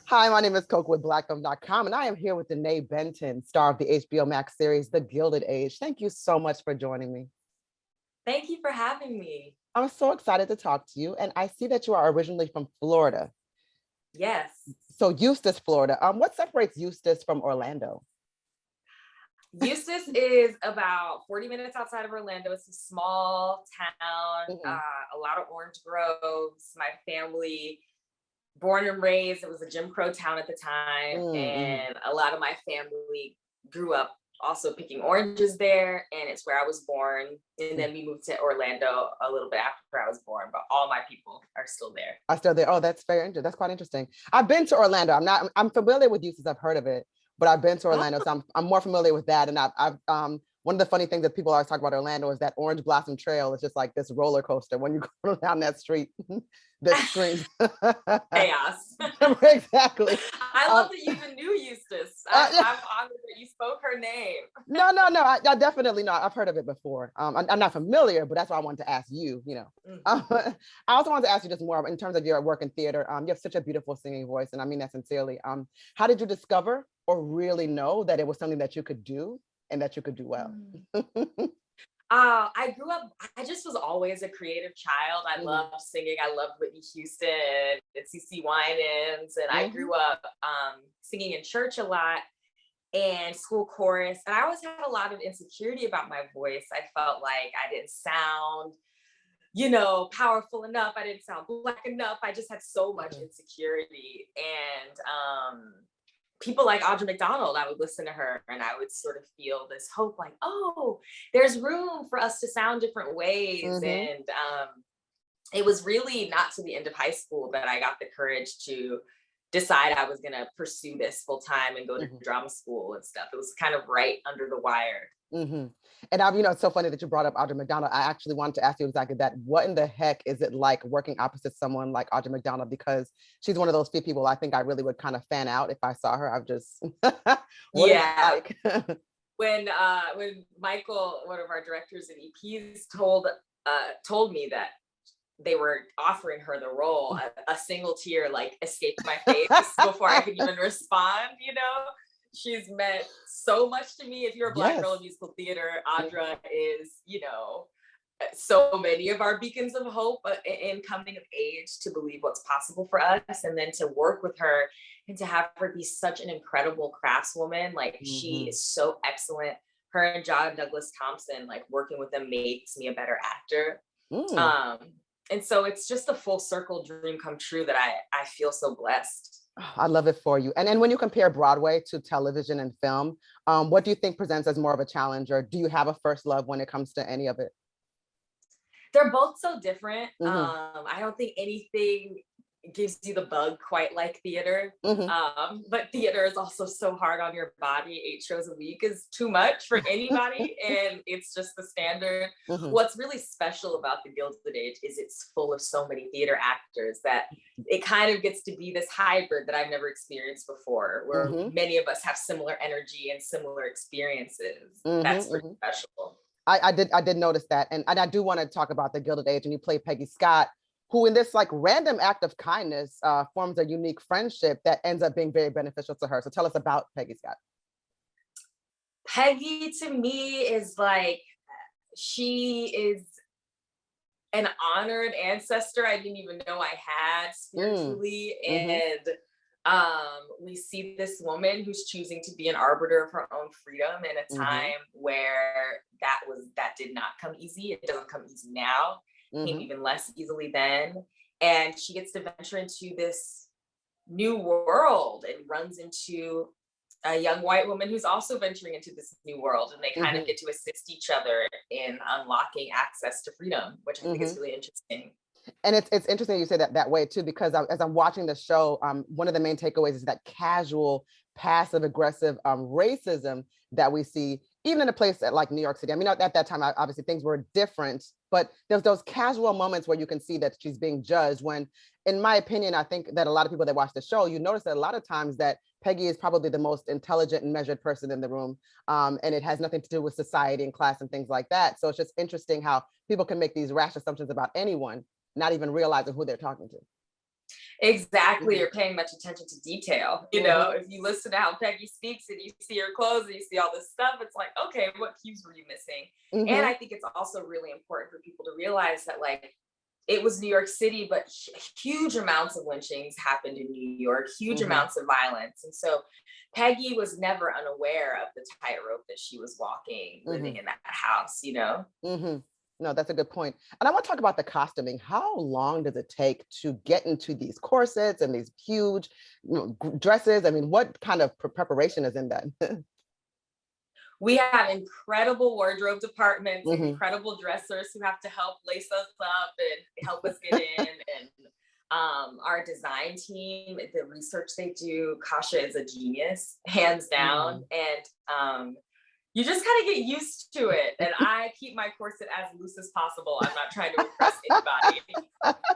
Hi, my name is Koku with blackfilm.com, and I am here with Denée Benton, star of the HBO Max series, The Gilded Age. Thank you so much for joining me. Thank you for having me. I'm so excited to talk to you, and I see that you are originally from Florida. Yes. So Eustis, Florida. What separates Eustis from Orlando? Eustis is about 40 minutes outside of Orlando. It's a small town, Mhm. a lot of orange groves. My family, born and raised, it was a Jim Crow town at the time. Mhm. And a lot of my family grew up also picking oranges there. And it's where I was born. And then we moved to Orlando a little bit after I was born, but all my people are still there. I'm still there. Oh, that's very interesting. That's quite interesting. I've been to Orlando. I'm familiar with Eustis. I've heard of it, but I've been to Orlando, so I'm more familiar with that. And I've one of the funny things that people always talk about Orlando is that Orange Blossom Trail is just like this roller coaster when you go down that street that screams. Chaos. Exactly. I love that you even knew Eustis. Yeah. I'm honored that you spoke her name. No. I definitely not. I've heard of it before. I'm not familiar, but that's why I wanted to ask you. I also wanted to ask you just more in terms of your work in theater. You have such a beautiful singing voice, and I mean that sincerely. How did you discover or really know that it was something that you could do and that you could do well? I grew up, I just was always a creative child. I loved singing. I loved Whitney Houston and CeCe Winans. And I grew up singing in church a lot and school chorus. And I always had a lot of insecurity about my voice. I felt like I didn't sound, powerful enough. I didn't sound black enough. I just had so much insecurity. And people like Audra McDonald, I would listen to her and I would sort of feel this hope like, oh, there's room for us to sound different ways. And it was really not to the end of high school that I got the courage to decide I was going to pursue this full time and go to drama school and stuff. It was kind of right under the wire. And it's so funny that you brought up Audra McDonald. I actually wanted to ask you exactly that. What in the heck is it like working opposite someone like Audra McDonald? Because she's one of those few people I think I really would kind of fan out if I saw her. I've just, what is it like? When Michael, one of our directors and EPs, told me that they were offering her the role, a single tear like escaped my face before I could even respond. She's meant so much to me. If you're a Black girl in musical theater, Audra is, so many of our beacons of hope in coming of age to believe what's possible for us, and then to work with her and to have her be such an incredible craftswoman. Like she is so excellent. Her and John Douglas Thompson, like working with them makes me a better actor. And so it's just a full circle dream come true that I feel so blessed. I love it for you. And when you compare Broadway to television and film, what do you think presents as more of a challenge, or do you have a first love when it comes to any of it? They're both so different. I don't think anything gives you the bug quite like theater. But theater is also so hard on your body. 8 shows a week is too much for anybody. And it's just the standard. What's really special about the Gilded Age is it's full of so many theater actors that it kind of gets to be this hybrid that I've never experienced before, where many of us have similar energy and similar experiences. That's pretty special. I did notice that. And I do want to talk about the Gilded Age, and you play Peggy Scott, who in this like random act of kindness forms a unique friendship that ends up being very beneficial to her. So tell us about Peggy Scott. Peggy to me is like, she is an honored ancestor I didn't even know I had spiritually. And we see this woman who's choosing to be an arbiter of her own freedom in a time where that did not come easy. It doesn't come easy now. Came even less easily then. And she gets to venture into this new world and runs into a young white woman who's also venturing into this new world. And they kind of get to assist each other in unlocking access to freedom, which I think is really interesting. And it's interesting you say that way too, because as I'm watching the show, one of the main takeaways is that casual, passive aggressive racism that we see, even in a place like New York City. I mean, at that time, obviously things were different, but there's those casual moments where you can see that she's being judged when, in my opinion, I think that a lot of people that watch the show, you notice that a lot of times that Peggy is probably the most intelligent and measured person in the room. And it has nothing to do with society and class and things like that. So it's just interesting how people can make these rash assumptions about anyone, not even realizing who they're talking to. Exactly. You're paying much attention to detail. You know, if you listen to how Peggy speaks and you see her clothes and you see all this stuff, it's like, okay, what cues were you missing? And I think it's also really important for people to realize that, like, it was New York City, but huge amounts of lynchings happened in New York, huge amounts of violence. And so Peggy was never unaware of the tightrope that she was walking, living in that house, you know? No, that's a good point. And I want to talk about the costuming. How long does it take to get into these corsets and these huge, dresses? I mean, what kind of preparation is in that? We have incredible wardrobe departments, incredible dressers who have to help lace us up and help us get in. And our design team, the research they do, Kasha is a genius, hands down. And you just kind of get used to it. And I keep my corset as loose as possible. I'm not trying to impress anybody.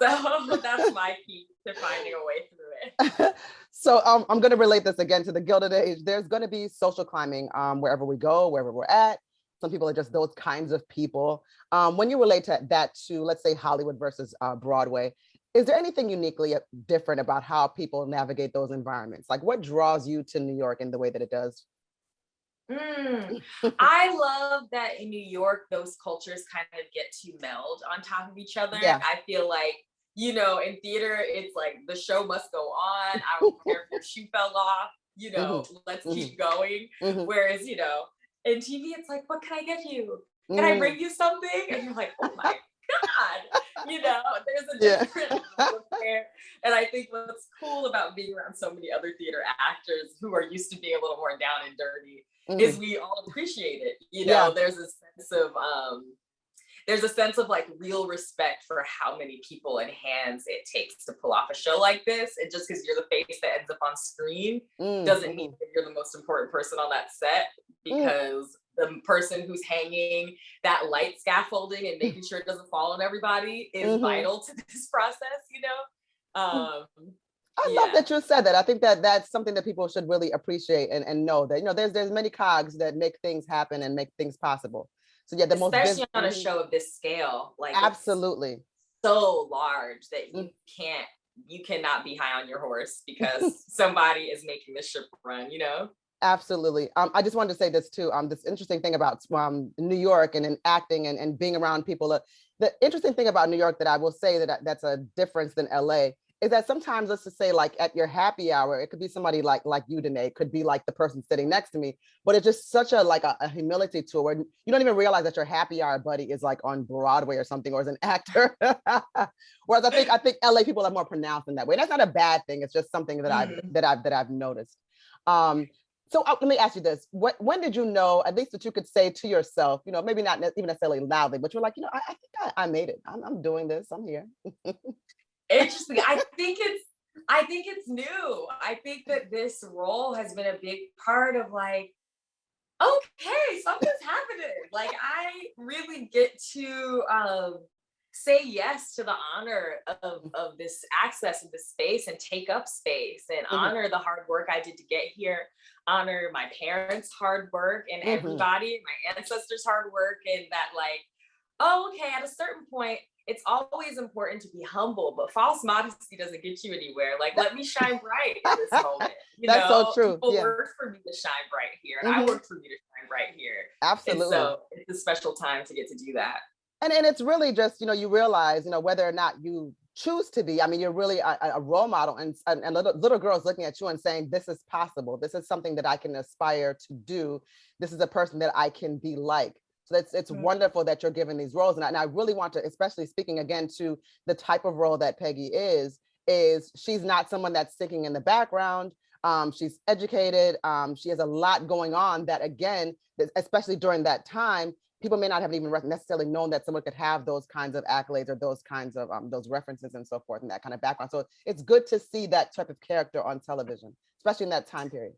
So that's my key to finding a way through it. So I'm going to relate this again to the Gilded Age. There's going to be social climbing wherever we go, wherever we're at. Some people are just those kinds of people. When you relate that to, let's say, Hollywood versus Broadway, is there anything uniquely different about how people navigate those environments? Like, what draws you to New York in the way that it does? I love that in New York, those cultures kind of get to meld on top of each other. Yeah. I feel like, you know, in theater, it's like the show must go on. I don't care if your shoe fell off, you know, let's keep going. Whereas, you know, in TV, it's like, what can I get you? Can I bring you something? And you're like, oh my God, you know, there's a different level there. And I think what's cool about being around so many other theater actors who are used to being a little more down and dirty is we all appreciate it. You know, there's a sense of like real respect for how many people and hands it takes to pull off a show like this. And just because you're the face that ends up on screen doesn't mean that you're the most important person on that set, because the person who's hanging that light scaffolding and making sure it doesn't fall on everybody is vital to this process, you know? I love that you said that. I think that that's something that people should really appreciate and know that, you know, there's many cogs that make things happen and make things possible. So yeah, especially on a show of this scale, like absolutely so large that you cannot be high on your horse because somebody is making the ship run, you know? Absolutely. I just wanted to say this too. This interesting thing about New York and in acting and being around people. The interesting thing about New York that I will say that's a difference than LA is that sometimes, let's just say, like at your happy hour, it could be somebody like you, Denée. It could be like the person sitting next to me, but it's just such a humility to it where you don't even realize that your happy hour buddy is like on Broadway or something, or is an actor. Whereas I think LA people are more pronounced in that way. And that's not a bad thing. It's just something that I've noticed. So let me ask you this: when did you know, at least that you could say to yourself, you know, maybe not even necessarily loudly, but you're like, you know, I think I made it. I'm doing this. I'm here. Interesting. I think it's new. I think that this role has been a big part of like, okay, something's happening. Like I really get to say yes to the honor of this access and this space and take up space and honor the hard work I did to get here, honor my parents' hard work and everybody, my ancestors' hard work, and that like, oh, okay, at a certain point, it's always important to be humble, but false modesty doesn't get you anywhere. Like, let me shine bright in this moment. That's so true. People work for me to shine bright here, and I work for me to shine bright here. Absolutely. And so it's a special time to get to do that. And it's really just, you know, you realize, you know, whether or not you choose to be, I mean, you're really a role model, and little girls looking at you and saying, this is possible. This is something that I can aspire to do. This is a person that I can be like. So it's wonderful that you're given these roles. And I really want to, especially speaking again to the type of role that Peggy is she's not someone that's sticking in the background. She's educated. She has a lot going on that, again, especially during that time, people may not have even necessarily known that someone could have those kinds of accolades or those kinds of those references and so forth and that kind of background. So it's good to see that type of character on television, especially in that time period.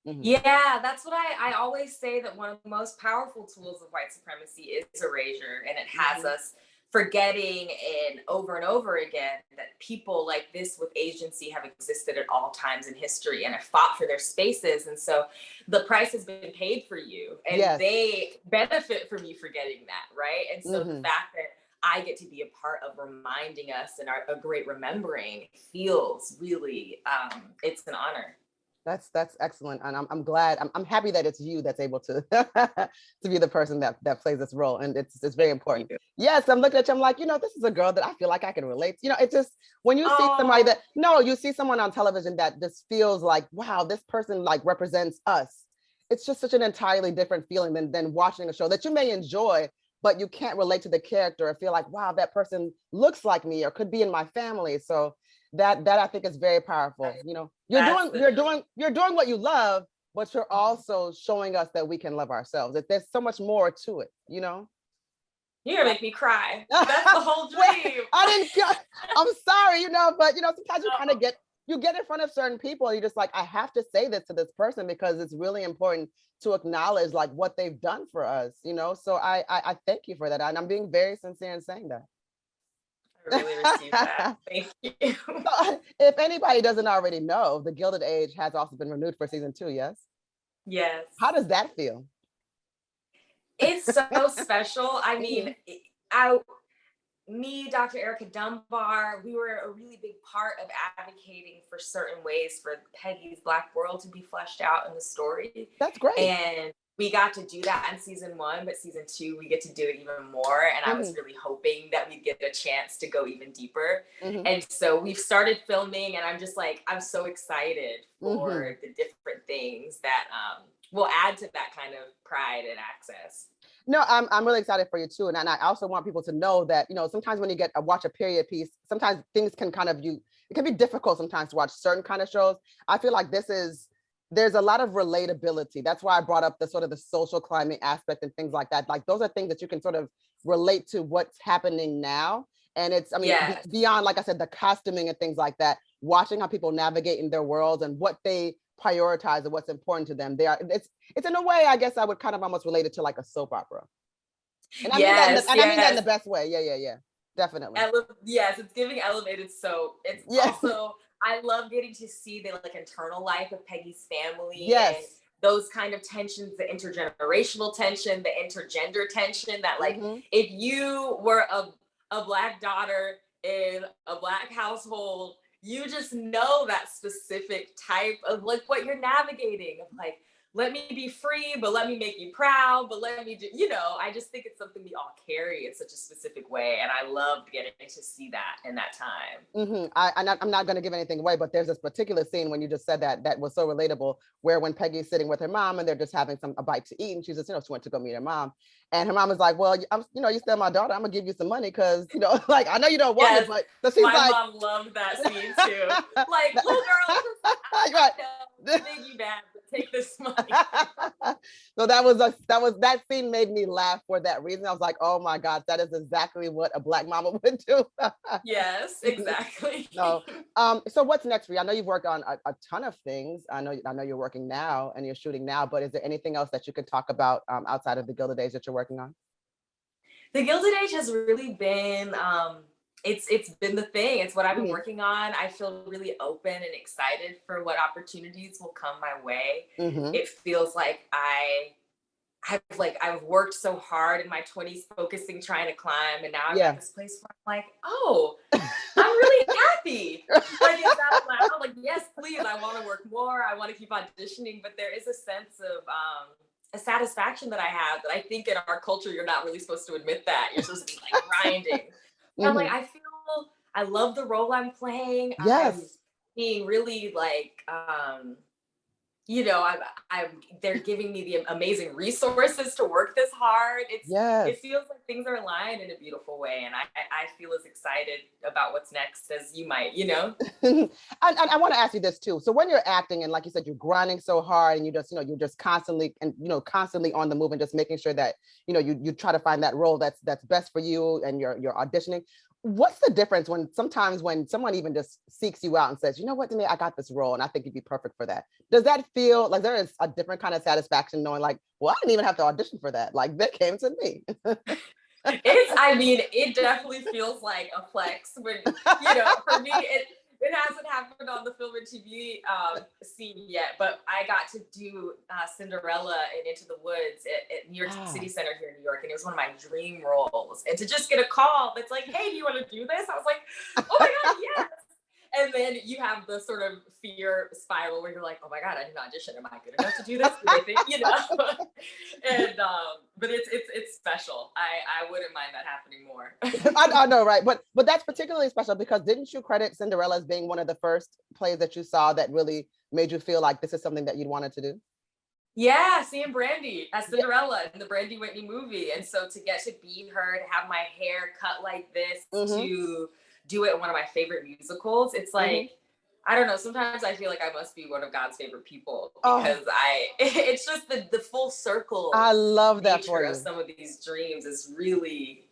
Yeah, that's what I always say, that one of the most powerful tools of white supremacy is erasure, and it has us forgetting and over again that people like this with agency have existed at all times in history and have fought for their spaces. And so the price has been paid for you, and they benefit from you forgetting that, right? And so the fact that I get to be a part of reminding us, and a great remembering feels really, it's an honor. That's excellent, and I'm glad. I'm happy that it's you that's able to to be the person that plays this role, and it's very important. Yes, I'm looking at you. I'm like, this is a girl that I feel like I can relate to. It's just when you see somebody that you see someone on television that just feels like, wow, this person like represents us. It's just such an entirely different feeling than watching a show that you may enjoy, but you can't relate to the character or feel like, wow, that person looks like me or could be in my family. So that I think is very powerful. You're doing what you love, but you're also showing us that we can love ourselves. That there's so much more to it. You're gonna make me cry. That's the whole dream. I'm sorry, but sometimes you kind of get in front of certain people and you're just like, I have to say this to this person because it's really important to acknowledge like what they've done for us. So I thank you for that, and I'm being very sincere in saying that. I really received that. Thank you. So, if anybody doesn't already know, The Gilded Age has also been renewed for season 2, yes? Yes. How does that feel? It's so special. I mean, me, Dr. Erica Dunbar, we were a really big part of advocating for certain ways for Peggy's Black world to be fleshed out in the story. That's great. And we got to do that in season 1, but season 2, we get to do it even more. And I was really hoping that we'd get a chance to go even deeper. And so we've started filming, and I'm just like, I'm so excited for the different things that will add to that kind of pride and access. No, I'm really excited for you too. And I also want people to know that, sometimes when you watch a period piece, sometimes things can it can be difficult sometimes to watch certain kind of shows. I feel like there's a lot of relatability. That's why I brought up the sort of the social climate aspect and things like that. Like those are things that you can sort of relate to what's happening now. And it's, beyond, like I said, the costuming and things like that, watching how people navigate in their worlds and what they prioritize and what's important to them. It's in a way, I guess I would kind of almost relate it to like a soap opera. And I mean that in the best way. Yeah. Definitely. Yes, it's giving elevated soap. It's also, I love getting to see the like internal life of Peggy's family. Yes. And those kind of tensions, the intergenerational tension, the intergender tension that like, if you were a Black daughter in a Black household, you just know that specific type of like what you're navigating of like, let me be free, but let me make you proud, but let me do, I just think it's something we all carry in such a specific way. And I loved getting to see that in that time. I'm not going to give anything away, but there's this particular scene when you just said that was so relatable, where when Peggy's sitting with her mom and they're just having a bite to eat, and she's just, she went to go meet her mom. And her mom is like, well, you're still my daughter. I'm gonna give you some money because, like, I know you don't want it, but so she's my mom loved that scene too. Like, little girl, I know, big you bad, but take this money. So that scene made me laugh for that reason. I was like, oh my God, that is exactly what a Black mama would do. Yes, exactly. No. So what's next for you? I know you've worked on a ton of things. I know you're working now and you're shooting now, but is there anything else that you could talk about outside of the Gilded Age that you're working on? The Gilded Age has really been, it's been the thing. It's what I've been working on. I feel really open and excited for what opportunities will come my way. It feels like I've worked so hard in my 20s, focusing, trying to climb, and now I'm at this place where I'm like, oh, I'm really happy. Like, I'm like, yes, please, I want to work more. I want to keep auditioning, but there is a sense of a satisfaction that I have that I think in our culture, you're not really supposed to admit that. You're supposed to be like grinding. And like, I love the role I'm playing. Yes. I'm being really like, they're giving me the amazing resources to work this hard. It feels like things are aligned in a beautiful way. And I feel as excited about what's next as you might, And I want to ask you this too. So when you're acting and like you said, you're grinding so hard and you just, you're just constantly constantly on the move and just making sure that, you try to find that role that's best for you and you're auditioning. What's the difference when someone even just seeks you out and says, you know what, Denée, I got this role and I think you'd be perfect for that. Does that feel like there is a different kind of satisfaction knowing like, well, I didn't even have to audition for that. Like that came to me. It definitely feels like a flex when, for me, It hasn't happened on the film and TV scene yet, but I got to do Cinderella and Into the Woods at New York City Center here in New York, and it was one of my dream roles. And to just get a call that's like, "Hey, do you want to do this?" I was like, "Oh my god, yes!" And then you have the sort of fear spiral where you're like, "Oh my god, I didn't audition. Am I good enough to do this?" Do they think, And but it's special. I wouldn't mind that happening more. I know, right? But that's particularly special because didn't you credit Cinderella as being one of the first plays that you saw that really made you feel like this is something that you'd wanted to do? Yeah, seeing Brandy as Cinderella in the Brandy Whitney movie. And so to get to be her, to have my hair cut like this, to do it in one of my favorite musicals, it's like, I don't know, sometimes I feel like I must be one of God's favorite people because it's just the full circle. I love that for you. Of some of these dreams is really,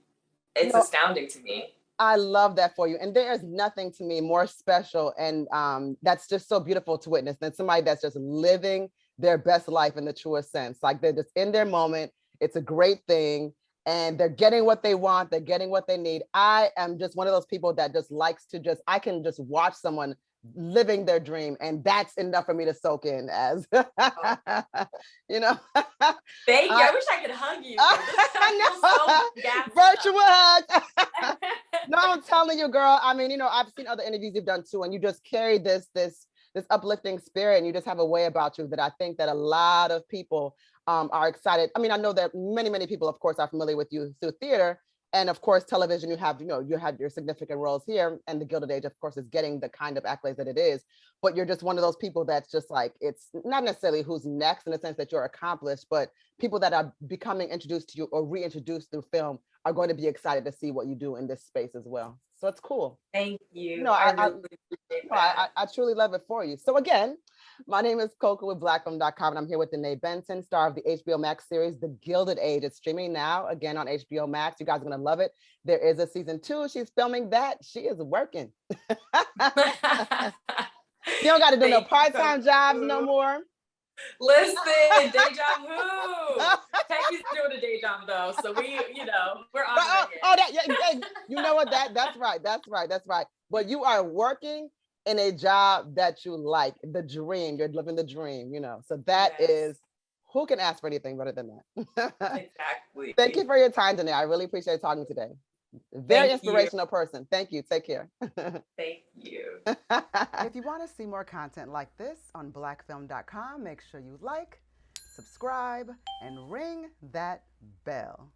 it's astounding to me. I love that for you. And there is nothing to me more special and that's just so beautiful to witness than somebody that's just living their best life in the truest sense. Like they're just in their moment. It's a great thing. And they're getting what they want. They're getting what they need. I am just one of those people that just likes to I can just watch someone living their dream. And that's enough for me to soak in as, you know. Thank you. I wish I could hug you. I know. Virtual hug. No, I'm telling you, girl. I mean, I've seen other interviews you've done too, and you just carry this uplifting spirit, and you just have a way about you that I think that a lot of people are excited. I mean, I know that many people, of course, are familiar with you through theater, and of course, television. You have your significant roles here, and the Gilded Age, of course, is getting the kind of accolades that it is. But you're just one of those people that's just like, it's not necessarily who's next in the sense that you're accomplished, but people that are becoming introduced to you or reintroduced through film are going to be excited to see what you do in this space as well. So it's cool. Thank you. I really appreciate that. I truly love it for you. So again, my name is Koku with blackfilm.com, and I'm here with Denée Benton, star of the HBO Max series, The Gilded Age. It's streaming now, again, on HBO Max. You guys are going to love it. There is a season 2. She's filming that. She is working. You don't got to do no part-time jobs no more. Listen, deja vu. Peggy's doing a day job though, so we're on it. You know what? That's right. But you are working in a job that you like, the dream. You're living the dream, So that is, who can ask for anything better than that? Exactly. Thank you for your time, Denée. I really appreciate talking today. Very inspirational person. Thank you. Take care. Thank you. If you want to see more content like this on blackfilm.com, make sure you like, subscribe, and ring that bell.